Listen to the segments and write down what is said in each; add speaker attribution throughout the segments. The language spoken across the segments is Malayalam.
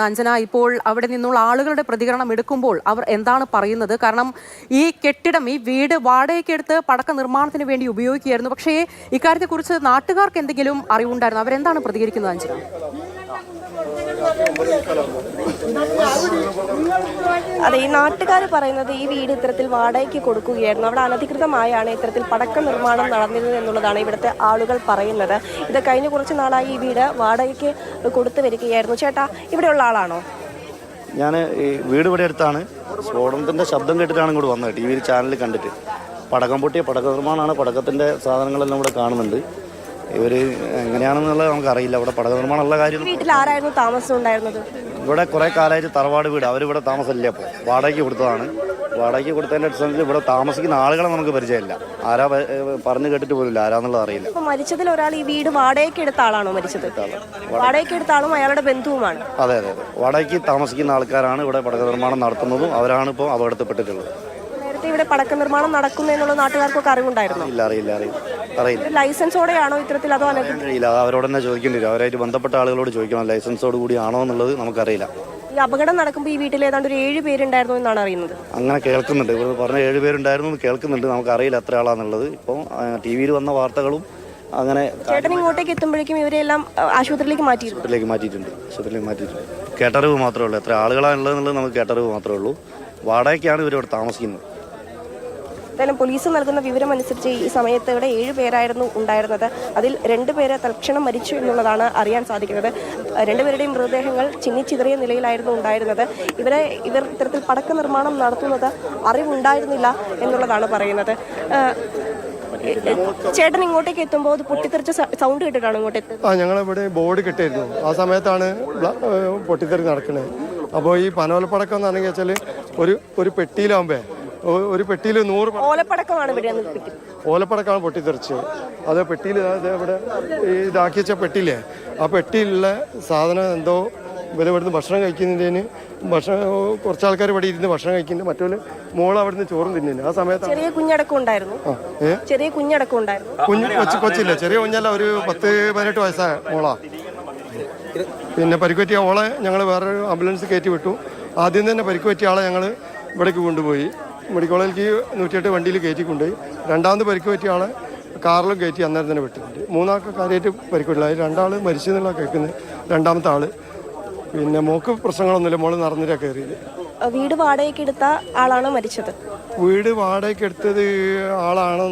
Speaker 1: അഞ്ജന, ഇപ്പോൾ അവിടെ നിന്നുള്ള ആളുകളുടെ പ്രതികരണം എടുക്കുമ്പോൾ അവർ എന്താണ് പറയുന്നത്? കാരണം ഈ കെട്ടിടം, ഈ വീട് വാടകയ്ക്കെടുത്ത് പടക്ക നിർമ്മാണത്തിന് വേണ്ടി ഉപയോഗിക്കുകയായിരുന്നു. പക്ഷേ ഇക്കാര്യത്തെക്കുറിച്ച് നാട്ടുകാർക്ക് എന്തെങ്കിലും അറിവുണ്ടായിരുന്നു? അവരെന്താണ് പ്രതികരിക്കുന്നത് അഞ്ജന?
Speaker 2: അതെ, ഈ നാട്ടുകാർ പറയുന്നത് ഈ വീട് ഇത്തരത്തിൽ വാടകയ്ക്ക് കൊടുക്കുകയായിരുന്നു. അവിടെ അനധികൃതമായാണ് ഇത്തരത്തിൽ പടക്ക നിർമ്മാണം നടന്നിരുന്നത് എന്നുള്ളതാണ് ഇവിടുത്തെ ആളുകൾ പറയുന്നത്. ഇത് കഴിഞ്ഞ കുറച്ച് നാളായി ഈ വീട് വാടകയ്ക്ക് കൊടുത്തു വരികയായിരുന്നു. ചേട്ടാ, ഇവിടെയുള്ള ആളാണോ?
Speaker 3: ഞാൻ ഈ വീട് ഇവിടെ അടുത്താണ്. സ്ഫോടനത്തിൻ്റെ ശബ്ദം കേട്ടിട്ടാണ് ഇങ്ങോട്ട് വന്നത്. ടി വിയിൽ ചാനൽ കണ്ടിട്ട് പടക്കം പൊട്ടിയ പടക്ക നിർമ്മാണമാണ്. പടക്കത്തിൻ്റെ സാധനങ്ങളെല്ലാം ഇവിടെ കാണുന്നുണ്ട്. ഇവർ എങ്ങനെയാണെന്നുള്ളത് നമുക്കറിയില്ല. ഇവിടെ പടക്ക നിർമ്മാണമുള്ള കാര്യം.
Speaker 2: വീട്ടിൽ ആരായിരുന്നു താമസം ഉണ്ടായിരുന്നത്?
Speaker 3: ഇവിടെ കുറേ കാലമായിട്ട് തറവാട് വീട്, അവരിവിടെ താമസമില്ല. അപ്പോൾ വാടകയ്ക്ക് കൊടുത്തതാണ്. വാടകയ്ക്ക് കൊടുത്തതിൻ്റെ അടിസ്ഥാനത്തിൽ ഇവിടെ താമസിക്കുന്ന ആളുകളെ നമുക്ക് പരിചയമില്ല. ആരാ പറഞ്ഞു കേട്ടിട്ട് പോലില്ല, ആരാന്നുള്ളത് അറിയില്ല.
Speaker 2: അപ്പോൾ മരിച്ചതിൽ ഒരാൾ ഈ വീട് വാടകയ്ക്ക് എടുത്ത ആളാണോ മരിച്ചത്? വാടകയ്ക്ക് എടുത്ത ആളും അയാളുടെ ബന്ധുവുമാണ്.
Speaker 3: അതെ അതെ അതെ, വാടകയ്ക്ക് താമസിക്കുന്ന ആൾക്കാരാണ് ഇവിടെ പടക്ക നിർമ്മാണം നടത്തുന്നതും. അവരാണ് ഇപ്പോൾ അപകടത്തിൽപ്പെട്ടിട്ടുള്ളത്.
Speaker 2: നേരത്തെ ഇവിടെ പടക്ക നിർമ്മാണം നടക്കുന്നു എന്നുള്ള നാട്ടുകാർക്കൊക്കെ അറിവുണ്ടായിരുന്നു?
Speaker 3: അറിയില്ല.
Speaker 2: ലൈസൻസോടെയാണോ ഇത്തരത്തിൽ? അതോ
Speaker 3: അറിയില്ല, അവരോട് തന്നെ ചോദിക്കേണ്ടി വരും. അവരായിട്ട് ബന്ധപ്പെട്ട ആളുകളോട് ചോദിക്കണം, ലൈസൻസോട് കൂടി ആണോ എന്നുള്ളത് നമുക്കറിയില്ല.
Speaker 2: ഈ അപകടം നടക്കുമ്പോൾ ഈ വീട്ടിൽ ഏതാണ്ട് ഒരു 7 പേരുണ്ടായിരുന്നു എന്നാണ് അറിയുന്നത്.
Speaker 3: അങ്ങനെ കേൾക്കുന്നുണ്ട്. ഇവിടെ പറഞ്ഞ 7 പേരുണ്ടായിരുന്നു എന്ന് കേൾക്കുന്നുണ്ട്. നമുക്കറിയില്ല എത്ര ആളാന്നുള്ളത്. ഇപ്പോൾ ടി വിയിൽ വന്ന വാർത്തകളും അങ്ങനെ.
Speaker 2: ചേട്ടൻ ഇങ്ങോട്ടേക്ക് എത്തുമ്പോഴേക്കും ഇവരെല്ലാം ആശുപത്രിയിലേക്ക്
Speaker 3: മാറ്റിയിട്ടുണ്ട്. കേട്ടറിവ് മാത്രമേ ഉള്ളൂ. എത്ര ആളുകളാണുള്ളതെന്നുള്ളത് നമുക്ക് കേട്ടറിവ് മാത്രമേ ഉള്ളൂ. വാടകയ്ക്കാണ് ഇവരിവിടെ താമസിക്കുന്നത്.
Speaker 2: എന്തായാലും പോലീസ് നൽകുന്ന വിവരം അനുസരിച്ച് ഈ സമയത്ത് ഇവിടെ 7 പേരായിരുന്നു ഉണ്ടായിരുന്നത്. അതിൽ 2 പേര് തൽക്ഷണം മരിച്ചു എന്നുള്ളതാണ് അറിയാൻ സാധിക്കുന്നത്. 2 പേരുടെയും മൃതദേഹങ്ങൾ ചിന്നിച്ചിതറിയ നിലയിലായിരുന്നു ഉണ്ടായിരുന്നത്. ഇവർ ഇത്തരത്തിൽ പടക്ക നിർമ്മാണം നടത്തുന്നത് അറിവുണ്ടായിരുന്നില്ല എന്നുള്ളതാണ് പറയുന്നത്. ചേട്ടൻ ഇങ്ങോട്ടേക്ക് എത്തുമ്പോൾ അത് പൊട്ടിത്തെറിച്ച സൗണ്ട് കേട്ടിട്ടാണ് ഇങ്ങോട്ട് എത്തുന്നത്?
Speaker 4: ഞങ്ങളിവിടെ ബോർഡ് കിട്ടിയിരുന്നു. ആ സമയത്താണ് പൊട്ടിത്തെറി നടക്കുന്നത്. അപ്പോൾ ഈ പനോലപ്പടക്കം എന്ന് പറഞ്ഞു വെച്ചാൽ ഒരു പെട്ടിയിലാകുമ്പോ ഒരു പെട്ടിയിൽ 100 ഓലപ്പടക്കമാണ് പൊട്ടിത്തെറിച്ചത്. അത് പെട്ടിയിൽ ഇവിടെ ഇതാക്കി വെച്ച പെട്ടിയില്ലേ, ആ പെട്ടിയിലുള്ള സാധനം എന്തോ ഇവിടുന്ന് ഭക്ഷണം കഴിക്കുന്നതിന് കുറച്ച് ആൾക്കാർ ഇവിടെ ഇരുന്ന് ഭക്ഷണം കഴിക്കുന്നുണ്ട്. മറ്റൊരു മോൾ അവിടുന്ന് ചോറും തിന്നുന്നു. ആ സമയത്ത്
Speaker 2: ചെറിയ കുഞ്ഞടക്കം ഉണ്ടായിരുന്നു.
Speaker 4: കൊച്ചില്ല, ചെറിയ കുഞ്ഞല്ല, ഒരു 10-18 വയസ്സായ മോളാ. പിന്നെ പരിക്കുപറ്റിയ ഓളെ ഞങ്ങൾ വേറൊരു ആംബുലൻസ് കയറ്റി വിട്ടു. ആദ്യം തന്നെ പരിക്കുപറ്റിയ ആളെ ഞങ്ങൾ ഇവിടേക്ക് കൊണ്ടുപോയി. മെഡിക്കൽ കോളേജിലേക്ക് 108 വണ്ടിയിൽ കയറ്റി കൊണ്ടുപോയി. രണ്ടാമത് പരിക്ക് പറ്റിയ ആളെ കാറിലും കയറ്റി അന്നേരം തന്നെ വിട്ടിട്ടുണ്ട്. 3 ആൾക്ക് കാര്യമായിട്ട് പരിക്കില്ല. 2 ആൾ മരിച്ചു എന്നുള്ള കേൾക്കുന്നത്. രണ്ടാമത്തെ ആള് പിന്നെ മോക്ക് പ്രശ്നങ്ങളൊന്നുമില്ല. മോള് നടന്നിട്ടാ കയറിയത്.
Speaker 2: വീട് വാടകയ്ക്ക് എടുത്ത ആളാണോ മരിച്ചത്?
Speaker 4: വീട് വാടകയ്ക്ക് എടുത്തത് ആളാണോ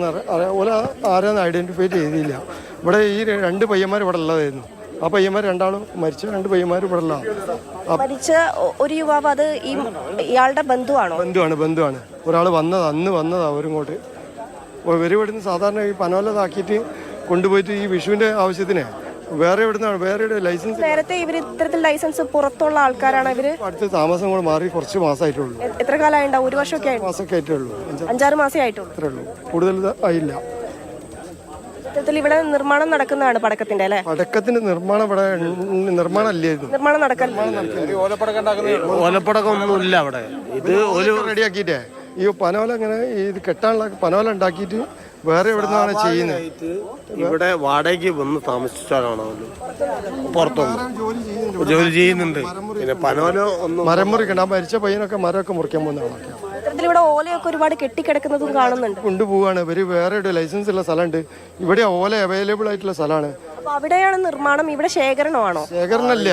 Speaker 4: ആരാന്ന് ഐഡന്റിഫൈ ചെയ്തില്ല. ഇവിടെ ഈ 2 പയ്യന്മാർ ഇവിടെ ഉള്ളതായിരുന്നു. ആ പയ്യന്മാർ 2 ആളും മരിച്ച 2 പയ്യന്മാർ ഇവിടെ ഉള്ള.
Speaker 2: മരിച്ച ഒരു യുവാവ് അത് ഇയാളുടെ ബന്ധുവാണോ?
Speaker 4: ബന്ധുവാണ്. ഒരാൾ അന്ന് വന്നതാ അവരിങ്ങോട്ട്. ഇവിടുന്ന് സാധാരണ ഈ പനോലതാക്കിയിട്ട് കൊണ്ടുപോയിട്ട് ഈ വിഷുവിന്റെ ആവശ്യത്തിന് വേറെ ലൈസൻസ്.
Speaker 2: നേരത്തെ ഇവർ ഇത്തരത്തിൽ ലൈസൻസ് പുറത്തുള്ള ആൾക്കാരാണ്. ഇവര്
Speaker 4: അടുത്ത് താമസം കൂടെ മാറി കുറച്ച് മാസമായിട്ടുള്ളൂ.
Speaker 2: എത്ര കാലമായിട്ടുണ്ടാവും? 1 വർഷമൊക്കെ
Speaker 4: മാസമൊക്കെ ആയിട്ടുള്ളൂ.
Speaker 2: 5-6 മാസമേ ആയിട്ടുള്ളൂ.
Speaker 4: അത്രേ ഉള്ളൂ, കൂടുതൽ ആയില്ല.
Speaker 2: ഇത്തരത്തിൽ ഇവിടെ നിർമ്മാണം നടക്കുന്നതാണ് പടക്കത്തിന്റെ, അല്ലേ?
Speaker 4: പടക്കത്തിന്റെ നിർമ്മാണം ഇവിടെ നിർമ്മാണമല്ലായിരുന്നു.
Speaker 2: നിർമ്മാണം നടക്കാൻ
Speaker 5: ഓലപ്പടക്കം ഒന്നുമില്ല അവിടെ. ഇത്
Speaker 4: റെഡിയാക്കിയിട്ടേ ഈ പനോല ഇങ്ങനെ ഇത് കെട്ടാനുള്ള പനോല ഉണ്ടാക്കിയിട്ട് വേറെ എവിടുന്നാണ് ചെയ്യുന്നത്.
Speaker 5: ഇവിടെ വാടകയ്ക്ക് വന്ന് താമസിച്ചാണോ? പുറത്തൊന്നും ജോലി ചെയ്യുന്നുണ്ട്. പിന്നെ പനോല ഒന്നും
Speaker 4: മരം മുറിക്കണ്ട. മരിച്ച പയ്യനൊക്കെ മരമൊക്കെ മുറിക്കാൻ പോകുന്ന ആളൊക്കെ.
Speaker 2: ഇവിടെ ഓലയൊക്കെ ഒരുപാട് കെട്ടിക്കിടക്കുന്നതും കാണുന്നുണ്ട്.
Speaker 4: കൊണ്ടുപോവാണ് ഇവര്. വേറെ ലൈസൻസ് ഉള്ള സ്ഥലമുണ്ട്. ഇവിടെ ഓല അവൈലബിൾ ആയിട്ടുള്ള സ്ഥലമാണ്.
Speaker 2: അവിടെയാണ് നിർമ്മാണം. ഇവിടെ ശേഖരണമാണോ?
Speaker 4: ശേഖരണമല്ല,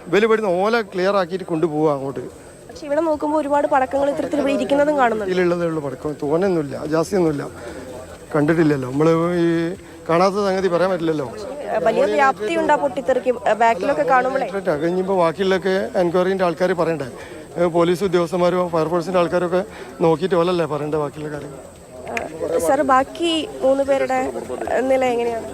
Speaker 4: ഇവര് ഇവിടുന്ന് ഓല ക്ലിയർ ആക്കിയിട്ട് കൊണ്ടുപോവാ അങ്ങോട്ട്.
Speaker 2: പക്ഷെ ഇവിടെ നോക്കുമ്പോൾ ഒരുപാട് പടക്കങ്ങൾ ഇത്തരത്തിൽ ഇവിടെ ഇരിക്കുന്നതും കാണുന്നുണ്ട്.
Speaker 4: ഇതിലുള്ളതേ ഉള്ളൂ പടക്കം. തോനൊന്നുമില്ല, ജാസ്തിയൊന്നുമില്ല. കണ്ടിട്ടില്ലല്ലോ നമ്മള്. ഈ കാണാത്ത സംഗതി പറയാൻ പറ്റില്ലല്ലോ.
Speaker 2: വലിയ വ്യാപ്തി ഉണ്ടാ പൊട്ടിത്തെറിക്കും ബാക്കിലൊക്കെ കാണുമ്പോഴേ.
Speaker 4: കഴിഞ്ഞപ്പോൾ ബാക്കിയുള്ളൊക്കെ എൻക്വയറിന്റെ ആൾക്കാർ പറയണ്ടേ. പോലീസ് ഉദ്യോഗസ്ഥന്മാരോ ഫയർഫോഴ്സിന്റെ ആൾക്കാരൊക്കെ നോക്കിയിട്ട് പോലല്ലേ പറയണ്ടേ ബാക്കിയുള്ള കാര്യങ്ങൾ.
Speaker 2: സാർ, ബാക്കി 3 പേരുടെ നില എങ്ങനെയാണ്?